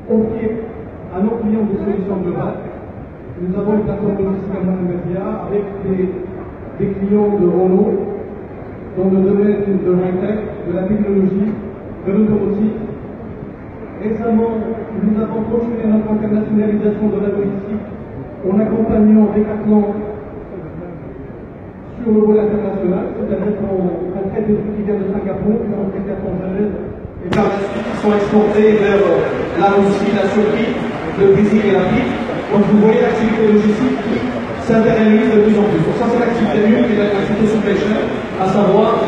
offrir à nos clients des solutions globales. Nous avons une plateforme logistique à Mohamedia avec des clients de Renault dans le domaine de l'high-tech, de la technologie, de l'automotive. Récemment, nous avons continué notre internationalisation de la logistique en accompagnant Decathlon sur le vol international, c'est-à-dire qu'on traite des trucs qui viennent de Singapour, qui sont traités à Genève, et par la suite qui sont exportés vers la Russie, la Turquie, le Brésil et l'Afrique. Donc vous voyez l'activité logistique qui s'internalise de plus en plus. Donc ça c'est l'activité nulle et l'activité supply chain, à savoir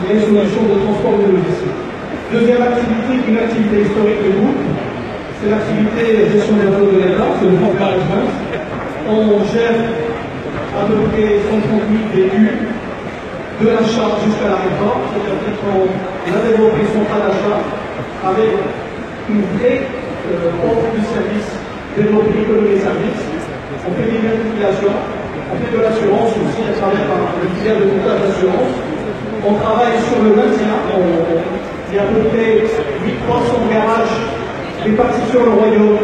les solutions de transport de logistique. Deuxième activité, une activité historique du groupe, c'est l'activité gestion des réseaux de l'État, c'est le Fort Management. On gère à peu près 130 000 véhicules, de l'achat jusqu'à la réforme, c'est-à-dire qu'on a développé son pas d'achat avec une vraie offre de services, développer l'économie et services. On fait de l'immobilisation, on fait de l'assurance aussi, à travers le filière de montage d'assurance. On travaille sur le maintien, il y a à peu près 1300 garages répartis sur le royaume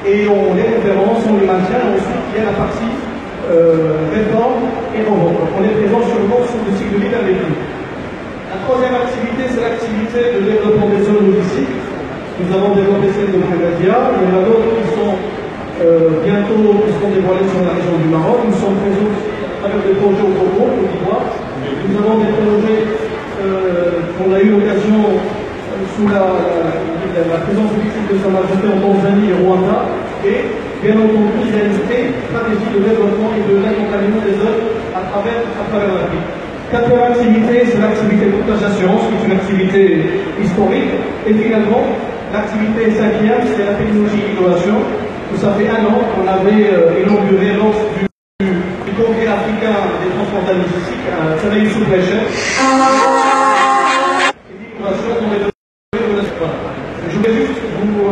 et on les référence, on les maintient, ensuite il y a la partie réforme et revente. On est présent sur le cycle de vie d'un véhicule. La troisième activité, c'est l'activité de développement des zones logistiques. Nous avons développé celle de Mohamedia, il y en a d'autres qui sont bientôt qui seront dévoilés sur la région du Maroc. Nous sommes présents avec des projets au Congo, au Côte d'Ivoire. Nous avons des projets qu'on a eu l'occasion sous la présence politique de Sa Majesté en Tanzanie et Rwanda. Et bien entendu, il y a une vraie stratégie de développement et de l'accompagnement des zones à travers l'Afrique. Quatrième activité, c'est l'activité de courtage d'assurance, qui est une activité historique. Et finalement, l'activité cinquième, c'est la technologie et l'innovation. Ça fait 1 an qu'on avait inauguré lors du congrès africain des transporteurs logistiques, ça avait eu supply chain. Je vais juste vous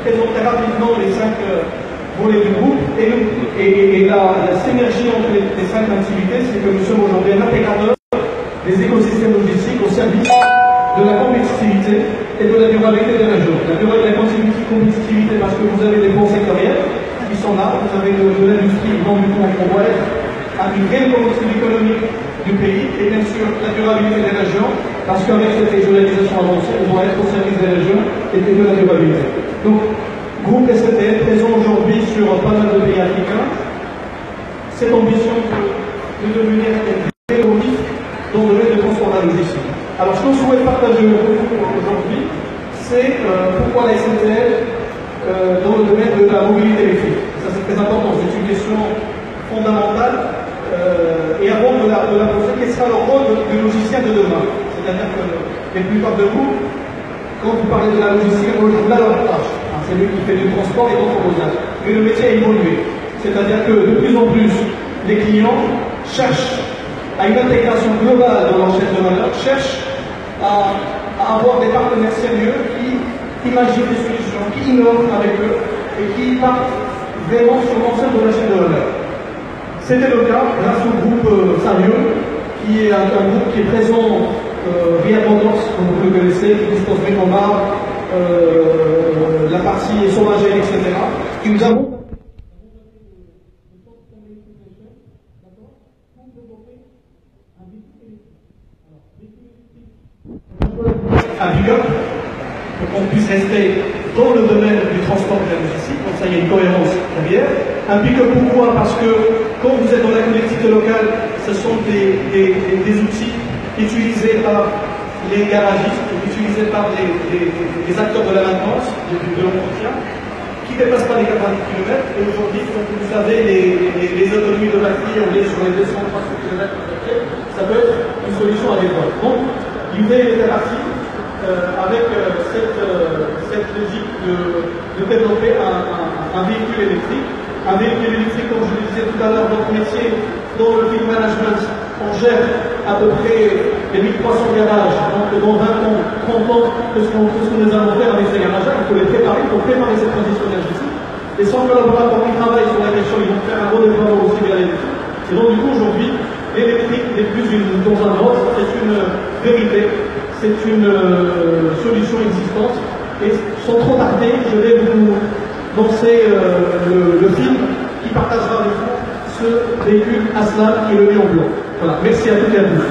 présenter rapidement les 5 volets du groupe et la synergie entre les 5 activités, c'est que nous sommes aujourd'hui un intégrateur des écosystèmes logistiques au service de la compétitivité et de la durabilité de la journée. La compétitivité parce que vous avez des bons sectoriels qui sont là, vous avez de l'industrie grande du compte, on doit être à une réelle promotion économique du pays et bien sûr la durabilité des régions parce qu'avec cette régionalisation avancée, on doit être au service des régions et de la durabilité. Donc, groupe STL présent aujourd'hui sur pas mal de pays africains, cette ambition de devenir très actif dans le domaine de transport logistique. Alors, ce qu'on souhaite partager aujourd'hui, c'est pourquoi la SNCF dans le domaine de la mobilité électrique. Ça, c'est très important, c'est une question fondamentale. Et avant de la poser, quel sera le rôle du logicien de demain? C'est-à-dire que la plupart de vous, quand vous parlez de la logistique, vous l'avez l'avantage. C'est lui qui fait du transport et d'autres choses. Mais le métier a évolué. C'est-à-dire que de plus en plus, les clients cherchent à une intégration globale dans leur chaîne de valeur, cherchent à avoir des partenaires sérieux qui imaginent des solutions, qui innovent avec eux et qui partent vraiment sur l'ensemble de la chaîne de valeur. C'était le cas grâce au groupe Sérieux, qui est un groupe qui est présent via Motors, comme vous le connaissez, qui dispose de Mémomar, la partie sauvagère, etc. qui nous avons un pick-up pour qu'on puisse rester dans le domaine du transport de la logistique, comme ça il y a une cohérence derrière. Un pick-up pourquoi? Parce que quand vous êtes dans la collectivité locale, ce sont des outils utilisés par les garagistes, utilisés par les acteurs de la maintenance, de l'entretien, qui ne dépassent pas les 90 km. Et aujourd'hui, vous avez les autonomies de batterie, on est sur les 200-300 km, ça peut être une solution adéquate. Donc, l'idée était partie avec cette logique de développer un véhicule électrique. Un véhicule électrique, comme je le disais tout à l'heure, notre métier, dans le fleet management, on gère à peu près les 1300 garages. Donc, dans 20 ans, 30 ans, qu'est-ce que nous allons faire avec ces garages-là? Il faut les préparer, il faut préparer cette transition énergétique. Les 100 collaborateurs qui travaillent sur la question, ils vont faire un gros déploiement aussi vers l'électrique. Et donc, du coup, aujourd'hui, l'électrique n'est plus dans un ordre, c'est une vérité, c'est une solution existante. Et sans trop tarder, je vais vous lancer le film qui partagera avec vous ce véhicule Aslan qui est le lion blanc. Voilà, merci à toutes et à tous.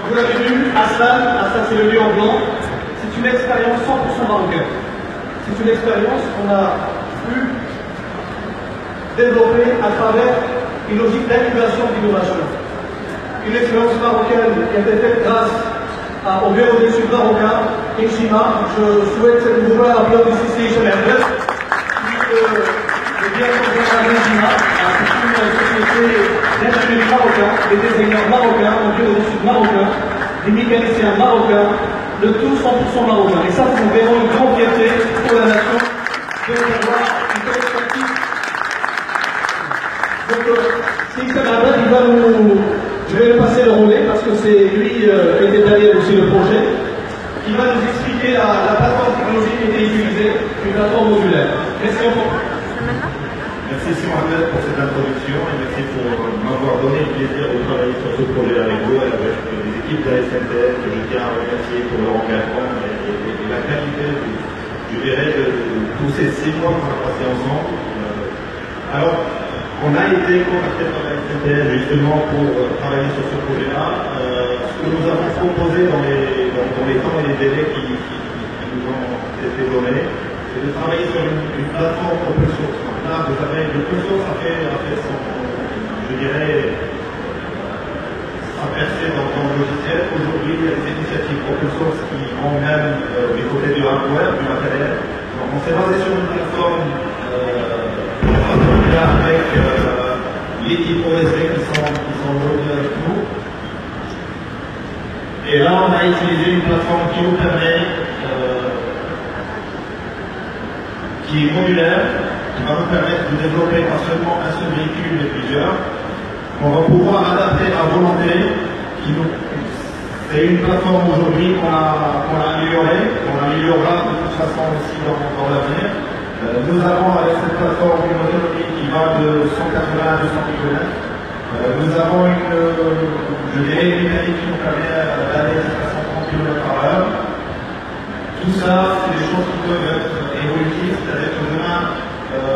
Vous l'avez vu, Aslan c'est le lion blanc. C'est une expérience 100% marocaine. C'est une expérience qu'on a pu développer à travers une logique d'innovation et d'innovation. Une expérience marocaine qui a été faite grâce au bureau d'études marocain, Inchima. Je souhaite cette nouvelle applaudissement ici chez Merdes. Bien entendu, Inchima, c'est une société d'ingénierie marocain, des designers marocains, au bureau d'études marocain, des mécaniciens marocains, de tout 100% marocain. Et ça, c'est vraiment une grande fierté pour la nation de avoir une telle expertise. Donc, je vais lui passer le relais parce que c'est lui qui était derrière aussi le projet, qui va nous expliquer la plateforme technologique qui a été utilisée, une plateforme modulaire. Merci beaucoup. Merci Mohamed pour cette introduction et merci pour m'avoir donné le plaisir de travailler sur ce projet avec vous et avec les équipes de la SNTS que je tiens à remercier pour leur engagement et la qualité, je dirais, de tous ces 6 mois qu'on a passé ensemble. Alors, on a été contacté par la SNTS justement pour travailler sur ce projet-là. Ce que nous avons proposé dans les temps et les délais qui nous ont été donnés, c'est de travailler sur une plateforme open source. Là, vous savez, l'open source a fait son, je dirais, sa percée dans le logiciel. Aujourd'hui, il y a des initiatives open source qui vont même du côté du hardware, du matériel. Donc, on s'est basé sur une plateforme avec l'équipe OSV qui sont aujourd'hui avec nous. Et là, on a utilisé une plateforme qui nous permet qui est modulaire, qui va nous permettre de développer pas seulement un seul véhicule, mais plusieurs. On va pouvoir adapter à volonté. C'est une plateforme aujourd'hui qu'on a améliorée, qu'on améliorera de toute façon aussi dans l'avenir. Nous avons avec cette plateforme une autonomie qui va de 180 à 200 km. Nous avons je dirais, une mécanique qui nous permet d'aller jusqu'à 130 km/h. Tout ça, c'est des choses qui peuvent être évolutives, c'est-à-dire que demain,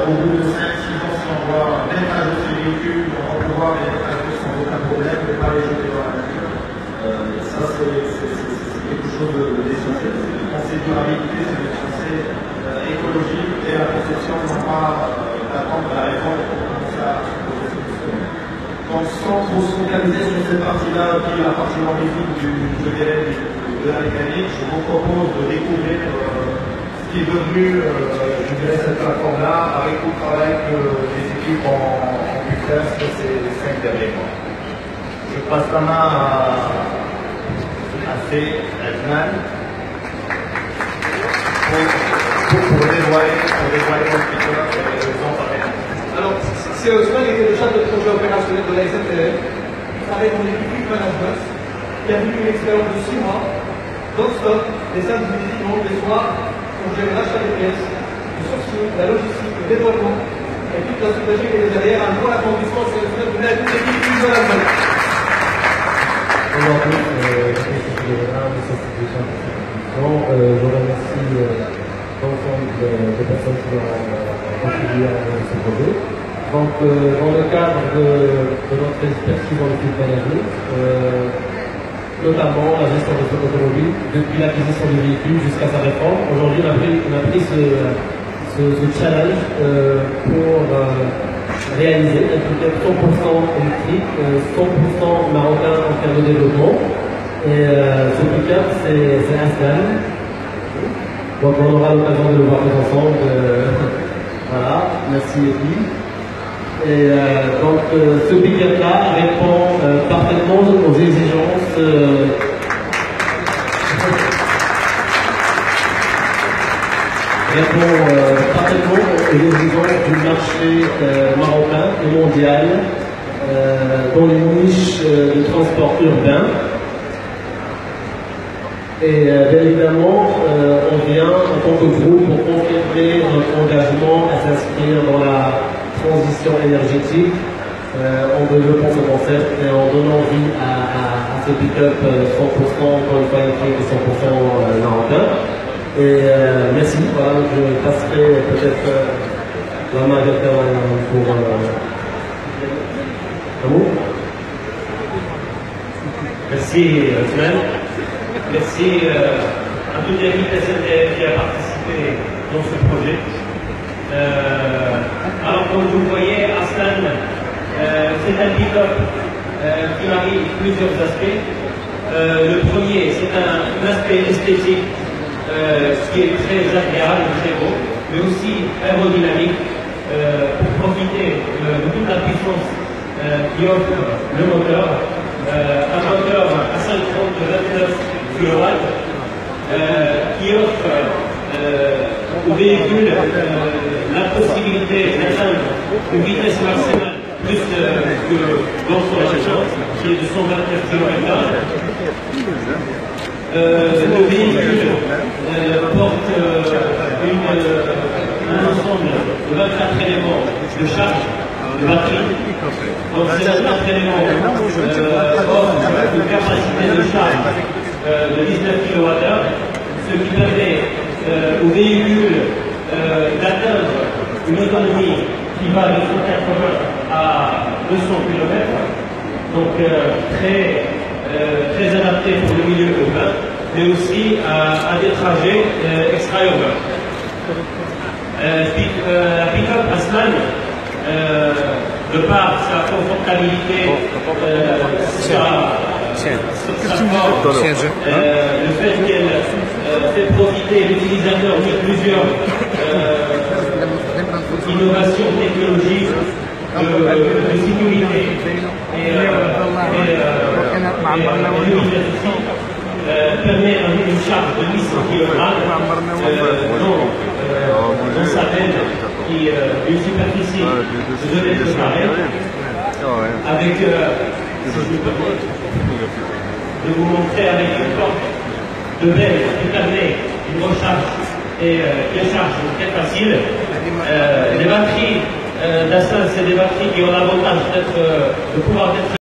au bout de 5-6 ans, si on voit mettre à jour ces véhicules, on va pouvoir les mettre à jour sans aucun problème, ne pas les jeter dans la nature. Ça, c'est quelque chose d'essentiel. C'est penser durabilité, c'est de penser écologie et la conception, non pas d'attendre la réforme pour commencer à se poser cette question. Donc, sans trop se focaliser sur cette partie-là, qui est la partie horrifique de la mécanique, je vous propose de découvrir ce qui est devenu, je dirais, cette plateforme-là, avec tout le travail que les équipes ont pu faire sur ces 5 derniers mois. Je passe la main à Adnan pour dévoiler mon futur exemple avec nous. Alors, c'est Osman qui était le chef de projet opérationnel de la SNTF, qui travaille dans l'équipe management, qui a vécu une expérience de 6 mois, non-stop, des services médicaux, des soirs, pour gérer l'achat des pièces, le sourcing, la logistique, le développement, et toute la stratégie qui est derrière, un bon approfondissement, c'est le fait de mettre toute l'équipe plus de la zone. Bonjour à tous, je remercie l'ensemble des personnes qui ont contribué à ce projet. Donc, dans le cadre de notre expertise dans le fluide énergie, notamment la gestion de flotte automobile, depuis l'acquisition du véhicule jusqu'à sa réforme, aujourd'hui on a pris ce challenge pour réaliser un pick-up 100% électrique, 100% marocain en termes de développement. Et ce pick-up, c'est Aslan. Donc on aura l'occasion de le voir tous ensemble. Voilà, merci Epi. Et donc ce pick-up-là répond parfaitement aux exigences parfaitement aux exigences du marché marocain et mondial dans les niches de transport urbain. Et bien évidemment, on vient en tant que groupe pour confirmer notre engagement à s'inscrire dans la transition énergétique en développant ce concept et en donnant vie à ce pick-up 100% électrique et 100% marocain. Et merci, voilà, je passerai peut-être la main à quelqu'un pour un mot. Merci Othman. Merci à toute l'équipe SNCF qui a participé dans ce projet. Alors comme vous voyez, Aslan, c'est un pick-up qui marie plusieurs aspects. Le premier, c'est un aspect esthétique qui est très agréable, très beau, mais aussi aérodynamique pour profiter de toute la puissance qui offre le moteur. Un moteur à 5 de 29 kW qui offre au véhicule la possibilité d'atteindre une vitesse maximale plus que dans son essence, qui est de 129 km/h. Le véhicule porte un ensemble de 24 éléments de charge de batterie. Donc ces 24 éléments offrent une capacité de charge de 19 kWh, ce qui permet au véhicule d'atteindre une autonomie qui va de 180 à 200 km, donc très adapté pour le milieu urbain, mais aussi à des trajets extra-urbains. La pick-up Aslan, de par sa confortabilité, sa forme, le fait qu'elle fait profiter l'utilisateur de plusieurs innovations technologiques de sécurité et permet une charge de 800 kg dans sa benne qui une superficie de 2 mètres carrés avec de vous montrer avec une porte de benne qui permet une recharge et une charge très facile. Les batteries d'Aslan, c'est des batteries qui ont l'avantage de pouvoir être